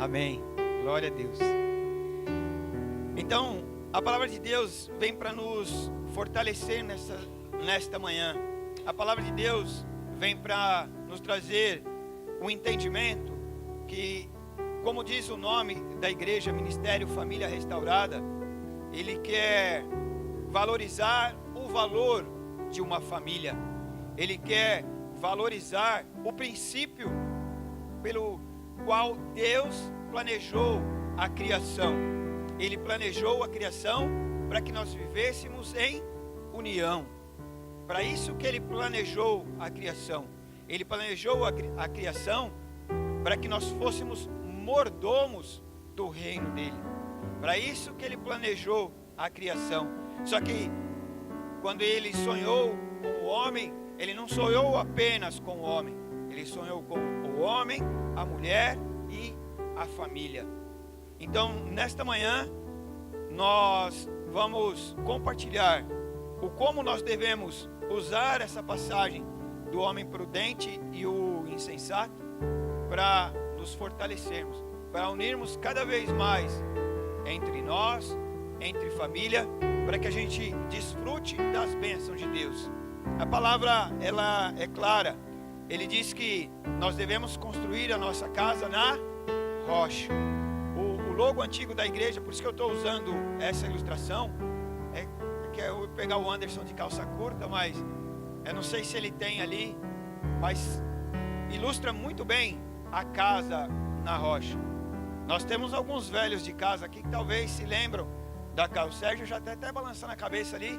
Amém. Glória a Deus. Então, a palavra de Deus vem para nos fortalecer nesta manhã. A palavra de Deus vem para nos trazer um entendimento que, como diz o nome da igreja, Ministério Família Restaurada, ele quer valorizar o valor de uma família. Ele quer valorizar o princípio pelo qual Deus planejou a criação. Ele planejou a criação para que nós vivêssemos em união. Para isso que ele planejou a criação. Ele planejou a criação para que nós fôssemos mordomos do reino dele. Para isso que ele planejou a criação. Só que quando ele sonhou com o homem, ele não sonhou apenas com o homem. Ele sonhou com o homem, a mulher e a família. Então, nesta manhã, nós vamos compartilhar o como nós devemos usar essa passagem do homem prudente e o insensato para nos fortalecermos, para unirmos cada vez mais entre nós, entre família, para que a gente desfrute das bênçãos de Deus. A palavra, ela é clara. Ele diz que nós devemos construir a nossa casa na rocha. O logo antigo da igreja, por isso que eu estou usando essa ilustração, que eu vou pegar o Anderson de calça curta, mas eu não sei se ele tem ali, mas ilustra muito bem a casa na rocha. Nós temos alguns velhos de casa aqui que talvez se lembram da casa. O Sérgio já está até balançando a cabeça ali,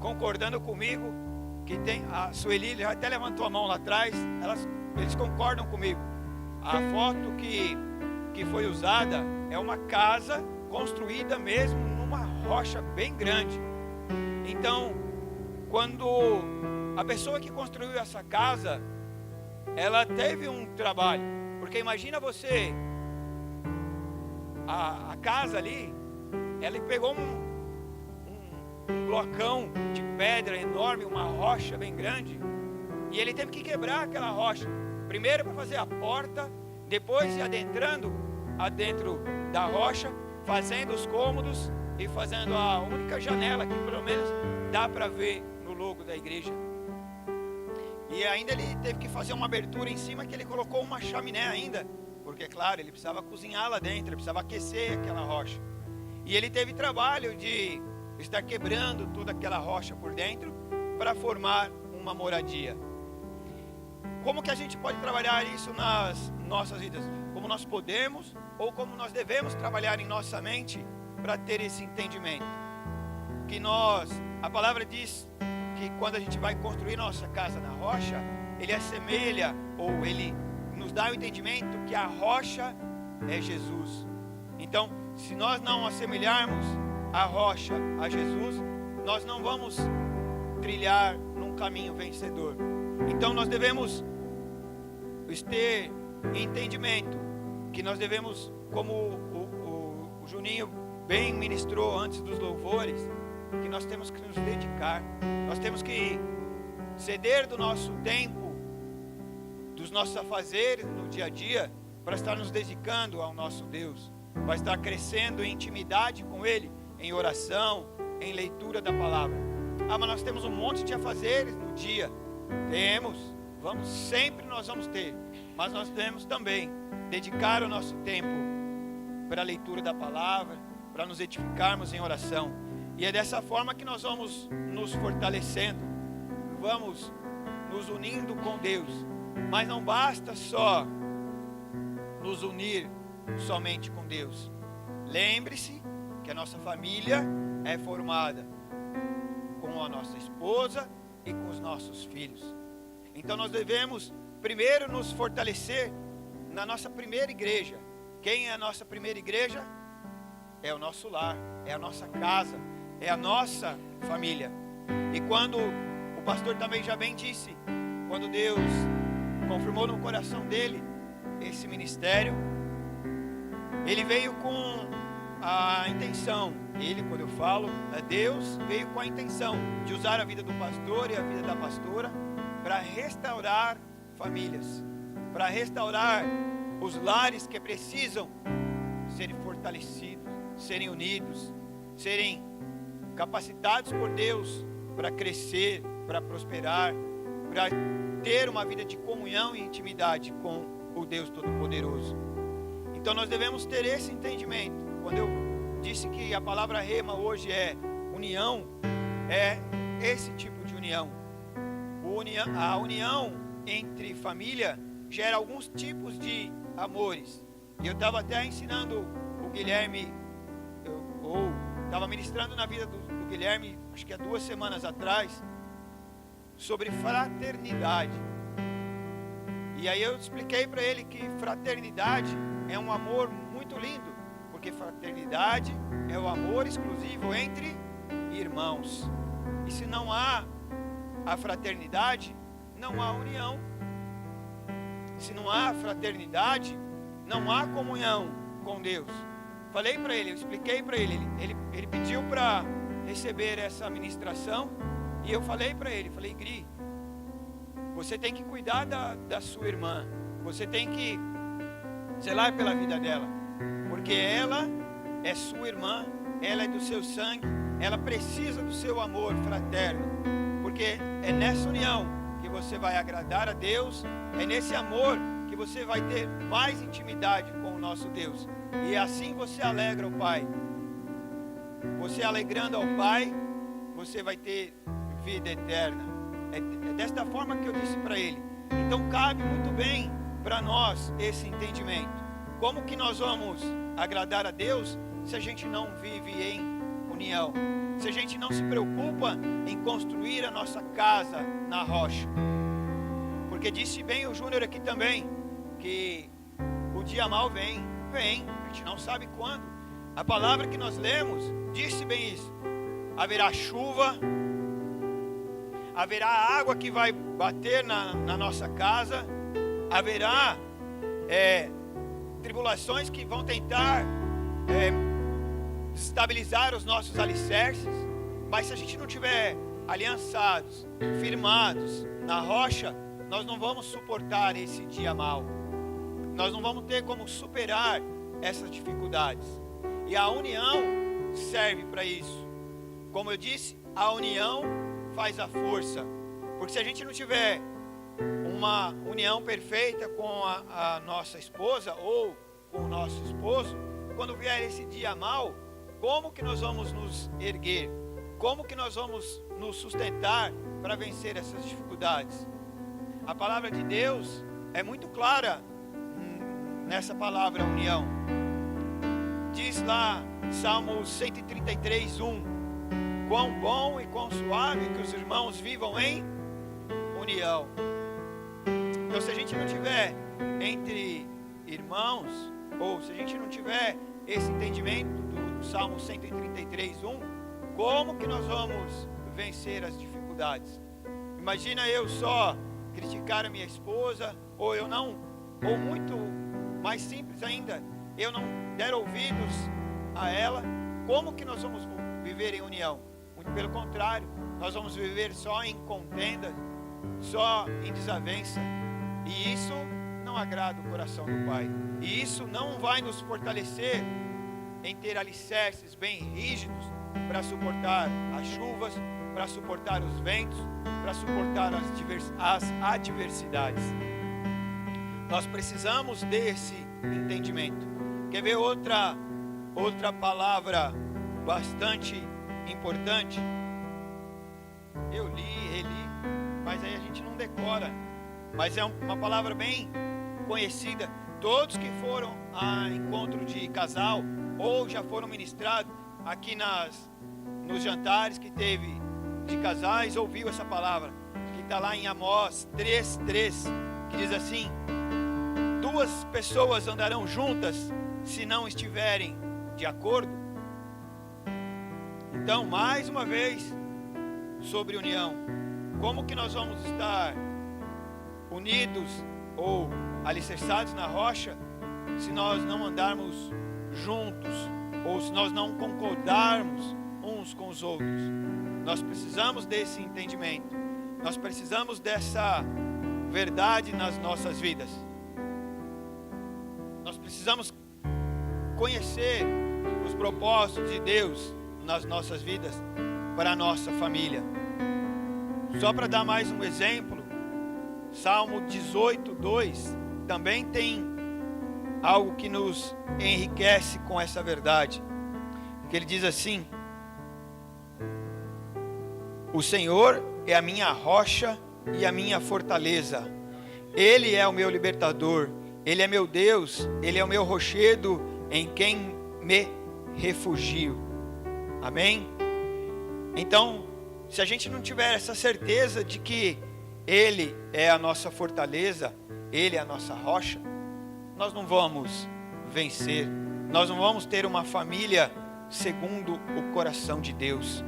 concordando comigo, que tem, a Sueli já até levantou a mão lá atrás, eles concordam comigo. A foto que foi usada é uma casa construída mesmo numa rocha bem grande. Então, quando a pessoa que construiu essa casa, ela teve um trabalho, porque imagina você, a casa ali, ela pegou um blocão de pedra enorme, uma rocha bem grande, e ele teve que quebrar aquela rocha, primeiro para fazer a porta, depois ir adentro da rocha, fazendo os cômodos e fazendo a única janela que pelo menos dá para ver no logo da igreja. E ainda ele teve que fazer uma abertura em cima, que ele colocou uma chaminé ainda, porque claro, ele precisava cozinhar lá dentro, ele precisava aquecer aquela rocha. E ele teve trabalho de estar quebrando toda aquela rocha por dentro para formar uma moradia. Como que a gente pode trabalhar isso nas nossas vidas? Como nós podemos ou como nós devemos trabalhar em nossa mente para ter esse entendimento? Que a palavra diz que quando a gente vai construir nossa casa na rocha, ele assemelha, ou ele nos dá o entendimento que a rocha é Jesus. Então, se nós não assemelharmos a rocha a Jesus, nós não vamos trilhar num caminho vencedor. Então nós devemos ter entendimento que nós devemos, como o Juninho bem ministrou antes dos louvores, que nós temos que nos dedicar, nós temos que ceder do nosso tempo, dos nossos afazeres no dia a dia, para estar nos dedicando ao nosso Deus, para estar crescendo em intimidade com Ele, em oração, em leitura da palavra. Mas nós temos um monte de afazeres no dia, sempre nós vamos ter, mas nós devemos também dedicar o nosso tempo para a leitura da palavra, para nos edificarmos em oração. E é dessa forma que nós vamos nos fortalecendo, vamos nos unindo com Deus. Mas não basta só nos unir somente com Deus. Lembre-se que a nossa família é formada com a nossa esposa e com os nossos filhos. Então nós devemos primeiro nos fortalecer na nossa primeira igreja. Quem é a nossa primeira igreja? É o nosso lar, é a nossa casa, é a nossa família. E quando o pastor também já bem disse, quando Deus confirmou no coração dele esse ministério, ele veio com a intenção, quando eu falo, Deus veio com a intenção de usar a vida do pastor e a vida da pastora para restaurar famílias, para restaurar os lares que precisam serem fortalecidos, serem unidos, serem capacitados por Deus para crescer, para prosperar, para ter uma vida de comunhão e intimidade com o Deus Todo-Poderoso. Então nós devemos ter esse entendimento. Quando eu disse que a palavra rema hoje é união, é esse tipo de união. A união entre família gera alguns tipos de amores. E eu estava até ensinando o Guilherme, ou estava ministrando na vida do Guilherme, acho que há 2 semanas atrás, sobre fraternidade. E aí eu expliquei para ele que fraternidade é um amor muito lindo, porque fraternidade é o amor exclusivo entre irmãos. E se não há a fraternidade, não há união. Se não há fraternidade, não há comunhão com Deus. Falei para ele, eu expliquei para ele, ele pediu para receber essa ministração, e eu falei para ele, falei: Gri, você tem que cuidar da sua irmã, você tem que zelar pela vida dela, porque ela é sua irmã, ela é do seu sangue, ela precisa do seu amor fraterno, porque é nessa união que você vai agradar a Deus, é nesse amor que você vai ter mais intimidade com o nosso Deus, e assim você alegra o Pai. Você alegrando ao Pai, você vai ter vida eterna. É desta forma que eu disse para ele. Então cabe muito bem para nós esse entendimento. Como que nós vamos agradar a Deus se a gente não vive em união? Se a gente não se preocupa em construir a nossa casa na rocha? Porque disse bem o Júnior aqui também, que o dia mau vem, a gente não sabe quando. A palavra que nós lemos disse bem isso. Haverá chuva, haverá água que vai bater na nossa casa, haverá tribulações que vão tentar estabilizar os nossos alicerces, mas se a gente não tiver aliançados, firmados na rocha, nós não vamos suportar esse dia mau, nós não vamos ter como superar essas dificuldades, e a união serve para isso. Como eu disse, a união faz a força, porque se a gente não tiver uma união perfeita com a nossa esposa ou com o nosso esposo, quando vier esse dia mau, como que nós vamos nos erguer? Como que nós vamos nos sustentar para vencer essas dificuldades? A palavra de Deus é muito clara nessa palavra união. Diz lá, Salmo 133, 1: quão bom e quão suave que os irmãos vivam em união. Então, se a gente não tiver entre irmãos, ou se a gente não tiver esse entendimento do Salmo 133, 1, como que nós vamos vencer as dificuldades? Imagina eu só criticar a minha esposa, ou eu não, ou muito mais simples ainda, eu não der ouvidos a ela. Como que nós vamos viver em união? Muito pelo contrário, nós vamos viver só em contenda, só em desavença, e isso não agrada o coração do Pai, e isso não vai nos fortalecer em ter alicerces bem rígidos para suportar as chuvas, para suportar os ventos, para suportar as adversidades. Nós precisamos desse entendimento. Quer ver outra palavra bastante importante? Eu li, reli, mas aí a gente não decora. Mas é uma palavra bem conhecida. Todos que foram a encontro de casal ou já foram ministrados aqui nos jantares que teve de casais, ouviu essa palavra, que está lá em Amós 3:3, que diz assim: 2 pessoas andarão juntas se não estiverem de acordo. Então, mais uma vez, sobre união. Como que nós vamos estar unidos ou alicerçados na rocha se nós não andarmos juntos, ou se nós não concordarmos uns com os outros? Nós precisamos desse entendimento, nós precisamos dessa verdade nas nossas vidas. precisamos conhecer os propósitos de Deus nas nossas vidas, para a nossa família. Só para dar mais um exemplo, Salmo 18:2 também tem algo que nos enriquece com essa verdade, que ele diz assim: o Senhor é a minha rocha e a minha fortaleza, Ele é o meu libertador, Ele é meu Deus, Ele é o meu rochedo em quem me refugio. Amém? Então, se a gente não tiver essa certeza de que Ele é a nossa fortaleza, Ele é a nossa rocha, nós não vamos vencer, nós não vamos ter uma família segundo o coração de Deus,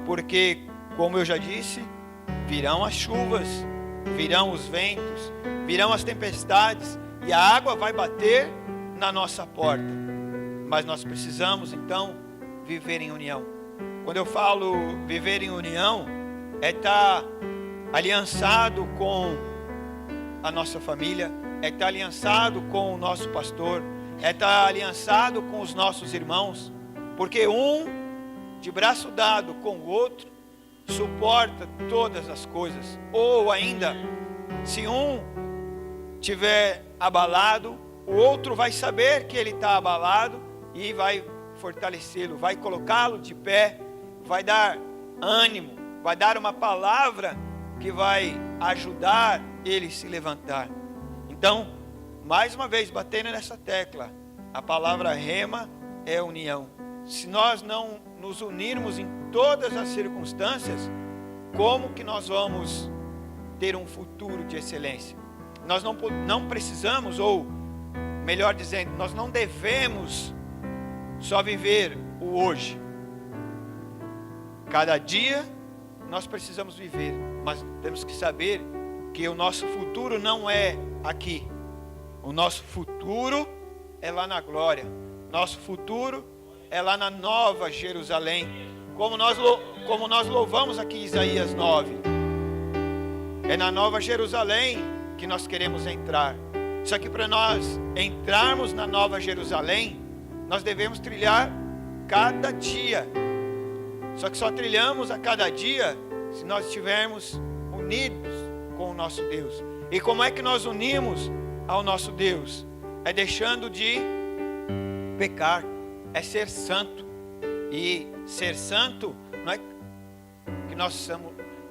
porque, como eu já disse, virão as chuvas, virão os ventos, virão as tempestades, e a água vai bater na nossa porta, mas nós precisamos então viver em união. Quando eu falo viver em união, é estar aliançado com a nossa família, é estar aliançado com o nosso pastor, é estar aliançado com os nossos irmãos, porque um de braço dado com o outro suporta todas as coisas. Ou ainda, se um tiver abalado, o outro vai saber que ele está abalado e vai fortalecê-lo, vai colocá-lo de pé, vai dar ânimo, vai dar uma palavra que vai ajudar ele a se levantar. Então, mais uma vez, batendo nessa tecla, a palavra rema é união. Se nós não nos unirmos em todas as circunstâncias, como que nós vamos ter um futuro de excelência? Nós não precisamos, ou melhor dizendo, nós não devemos só viver o hoje. Cada dia nós precisamos viver, mas temos que saber que o nosso futuro não é aqui. O nosso futuro é lá na glória. Nosso futuro é lá na Nova Jerusalém. Como nós louvamos aqui em Isaías 9. É na Nova Jerusalém que nós queremos entrar. Só que para nós entrarmos na Nova Jerusalém, nós devemos trilhar cada dia. Só que só trilhamos a cada dia se nós estivermos unidos com o nosso Deus. E como é que nós unimos ao nosso Deus? É deixando de pecar, é ser santo. E ser santo não é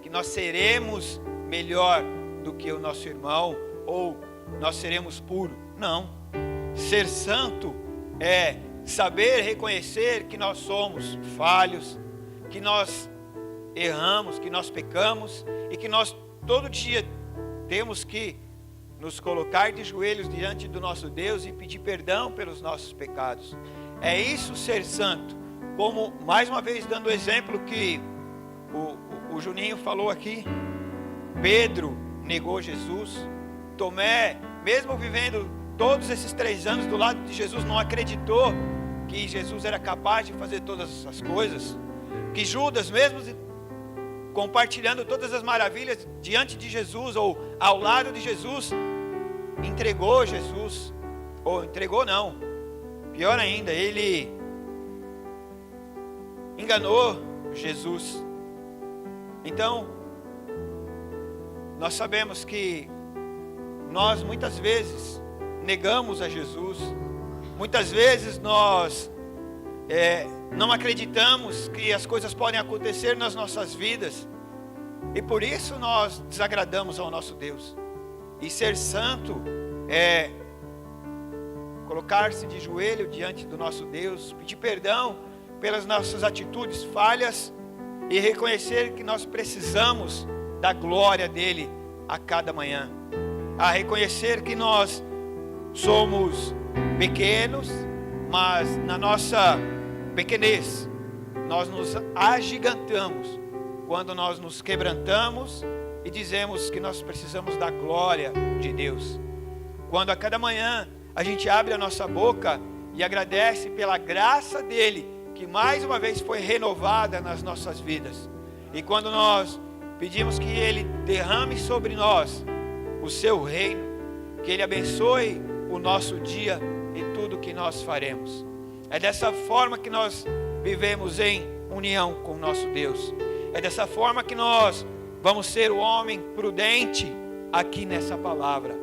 que nós seremos melhor do que o nosso irmão, ou nós seremos puros. Não. Ser santo é saber reconhecer que nós somos falhos, que nós erramos, que nós pecamos, e que nós todo dia temos que nos colocar de joelhos diante do nosso Deus e pedir perdão pelos nossos pecados. É isso ser santo. Como, mais uma vez, dando o exemplo que o Juninho falou aqui, Pedro negou Jesus, Tomé, mesmo vivendo todos esses 3 anos do lado de Jesus, não acreditou que Jesus era capaz de fazer todas essas coisas, que Judas, mesmo compartilhando todas as maravilhas diante de Jesus, ou ao lado de Jesus, entregou Jesus, ou entregou não, pior ainda, ele enganou Jesus. Então, nós sabemos que nós muitas vezes negamos a Jesus, muitas vezes nós não acreditamos que as coisas podem acontecer nas nossas vidas, e por isso nós desagradamos ao nosso Deus. E ser santo é colocar-se de joelho diante do nosso Deus, pedir perdão pelas nossas atitudes falhas e reconhecer que nós precisamos da glória dele a cada manhã, a reconhecer que nós somos pequenos, mas na nossa pequenez nós nos agigantamos quando nós nos quebrantamos e dizemos que nós precisamos da glória de Deus. Quando a cada manhã a gente abre a nossa boca e agradece pela graça dele, que mais uma vez foi renovada nas nossas vidas. E quando nós pedimos que ele derrame sobre nós o seu reino, que ele abençoe o nosso dia e tudo que nós faremos. É dessa forma que nós vivemos em união com o nosso Deus. É dessa forma que nós vamos ser o homem prudente aqui nessa palavra.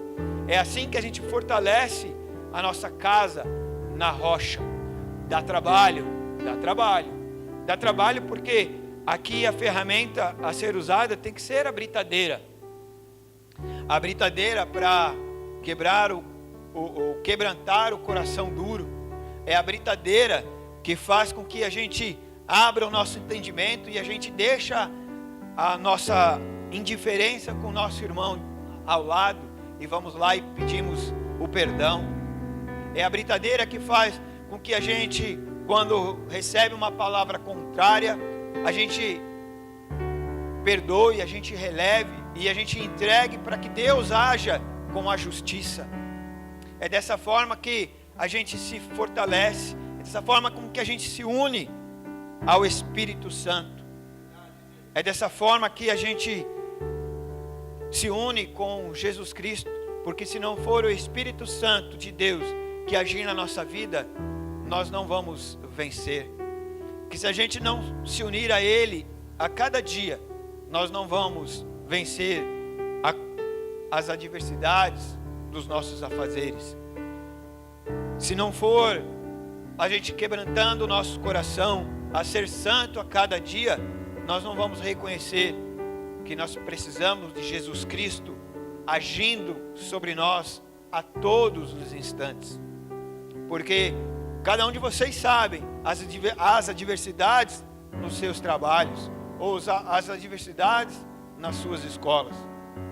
É assim que a gente fortalece a nossa casa na rocha. Dá trabalho, dá trabalho. Dá trabalho porque aqui a ferramenta a ser usada tem que ser a britadeira. A britadeira para quebrar quebrantar o coração duro. É a britadeira que faz com que a gente abra o nosso entendimento e a gente deixa a nossa indiferença com o nosso irmão ao lado e vamos lá e pedimos o perdão. É a britadeira que faz com que a gente, quando recebe uma palavra contrária, a gente perdoe, a gente releve e a gente entregue para que Deus haja com a justiça. É dessa forma que a gente se fortalece, é dessa forma com que a gente se une ao Espírito Santo. É dessa forma que a gente se une com Jesus Cristo, porque se não for o Espírito Santo de Deus que agir na nossa vida, nós não vamos vencer. Que se a gente não se unir a Ele a cada dia, nós não vamos vencer as adversidades dos nossos afazeres. Se não for a gente quebrantando o nosso coração a ser santo a cada dia, nós não vamos reconhecer que nós precisamos de Jesus Cristo agindo sobre nós a todos os instantes. Porque cada um de vocês sabem as adversidades nos seus trabalhos, ou as adversidades nas suas escolas.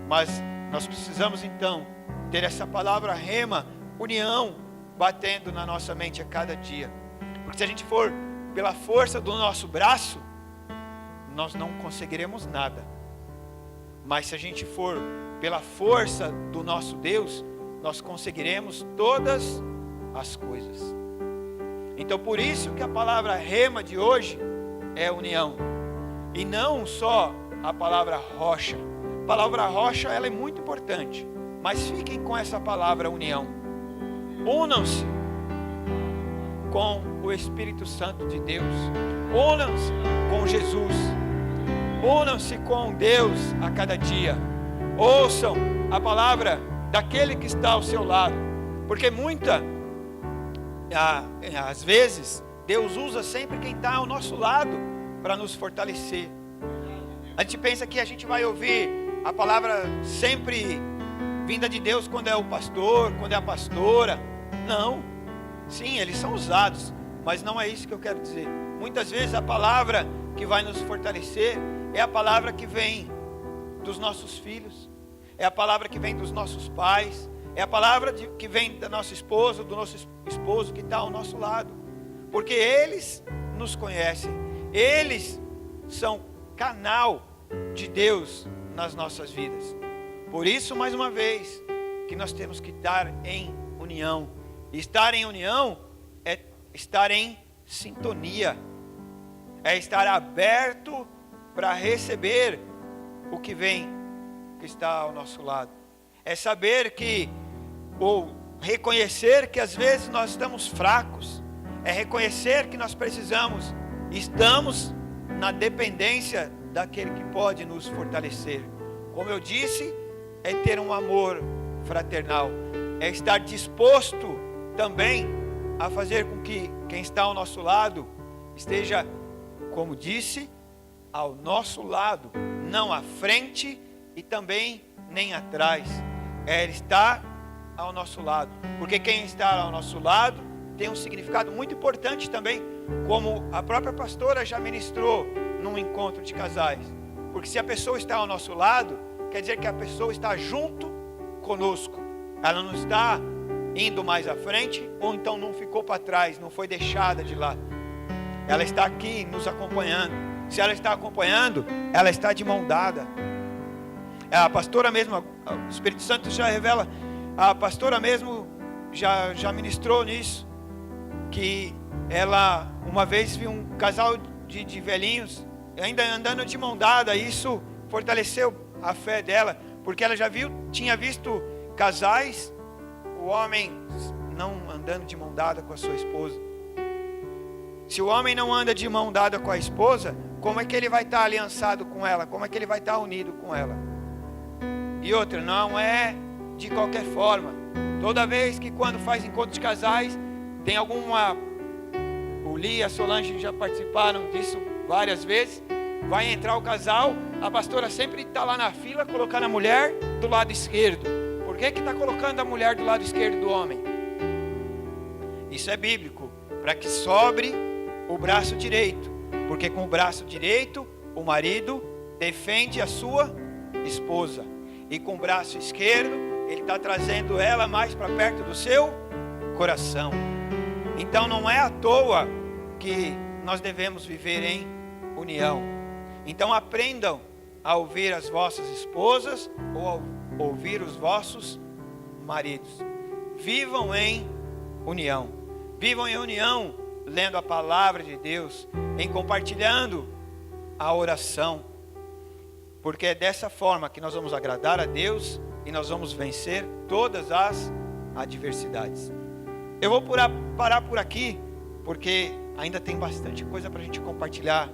Mas nós precisamos então ter essa palavra rema, união, batendo na nossa mente a cada dia. Porque se a gente for pela força do nosso braço, nós não conseguiremos nada. Mas se a gente for pela força do nosso Deus, nós conseguiremos todas as coisas. Então por isso que a palavra rema de hoje é união. E não só a palavra rocha. A palavra rocha ela é muito importante. Mas fiquem com essa palavra união. Unam-se com o Espírito Santo de Deus. Unam-se com Jesus. Unam-se com Deus a cada dia. Ouçam a palavra daquele que está ao seu lado. Porque às vezes, Deus usa sempre quem está ao nosso lado para nos fortalecer. A gente pensa que a gente vai ouvir a palavra sempre vinda de Deus quando é o pastor, quando é a pastora. Não. Sim, eles são usados, mas não é isso que eu quero dizer. Muitas vezes a palavra que vai nos fortalecer é a palavra que vem dos nossos filhos, é a palavra que vem dos nossos pais, é a palavra que vem da nossa esposa, do nosso esposo que está ao nosso lado. Porque eles nos conhecem, eles são canal de Deus nas nossas vidas. Por isso, mais uma vez, que nós temos que estar em união. E estar em união é estar em sintonia, é estar aberto para receber o que vem, que está ao nosso lado. É saber que, ou reconhecer que às vezes nós estamos fracos, é reconhecer que nós estamos na dependência daquele que pode nos fortalecer. Como eu disse, é ter um amor fraternal, é estar disposto também a fazer com que quem está ao nosso lado esteja, como disse, ao nosso lado, não à frente e também nem atrás. É estar ao nosso lado, porque quem está ao nosso lado tem um significado muito importante também, como a própria pastora já ministrou num encontro de casais. Porque se a pessoa está ao nosso lado, quer dizer que a pessoa está junto conosco. Ela não está indo mais à frente, ou então não ficou para trás, não foi deixada de lado. Ela está aqui nos acompanhando. Se ela está acompanhando, ela está de mão dada. A pastora mesmo, o Espírito Santo já revela, a pastora mesmo já ministrou nisso, que ela uma vez viu um casal de velhinhos ainda andando de mão dada. Isso fortaleceu a fé dela, porque ela tinha visto casais, o homem não andando de mão dada com a sua esposa? Se o homem não anda de mão dada com a esposa, como é que ele vai estar aliançado com ela? Como é que ele vai estar unido com ela? E outra, não é de qualquer forma. Toda vez que quando faz encontro de casais, tem alguma... O Li e a Solange já participaram disso várias vezes. Vai entrar o casal, a pastora sempre está lá na fila, colocando a mulher do lado esquerdo. Por que está colocando a mulher do lado esquerdo do homem? Isso é bíblico, para que sobre o braço direito. Porque com o braço direito, o marido defende a sua esposa. E com o braço esquerdo, ele está trazendo ela mais para perto do seu coração. Então não é à toa que nós devemos viver em união. Então aprendam a ouvir as vossas esposas ou a ouvir os vossos maridos. Vivam em união. Vivam em união, lendo a palavra de Deus, em compartilhando a oração. Porque é dessa forma que nós vamos agradar a Deus e nós vamos vencer todas as adversidades. Eu vou parar por aqui, porque ainda tem bastante coisa para a gente compartilhar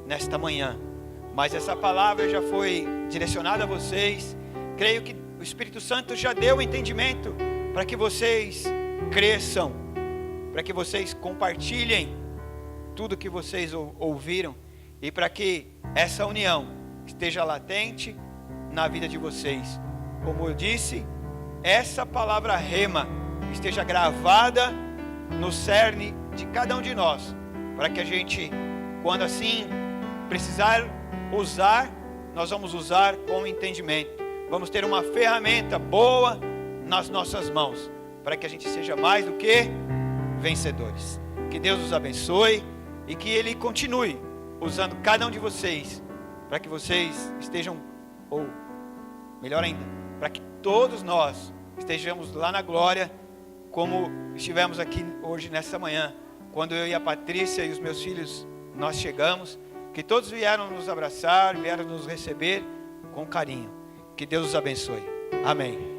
nesta manhã. Mas essa palavra já foi direcionada a vocês. Creio que o Espírito Santo já deu o entendimento para que vocês cresçam, para que vocês compartilhem tudo que vocês ouviram e para que essa união esteja latente na vida de vocês. Como eu disse, essa palavra rema esteja gravada no cerne de cada um de nós, para que a gente, quando assim precisar usar, nós vamos usar com entendimento. Vamos ter uma ferramenta boa nas nossas mãos, para que a gente seja mais do que vencedores. Que Deus os abençoe e que Ele continue usando cada um de vocês, para que vocês estejam, ou melhor ainda, para que todos nós estejamos lá na glória, como estivemos aqui hoje nessa manhã, quando eu e a Patrícia e os meus filhos, nós chegamos, que todos vieram nos abraçar, vieram nos receber com carinho. Que Deus os abençoe. Amém.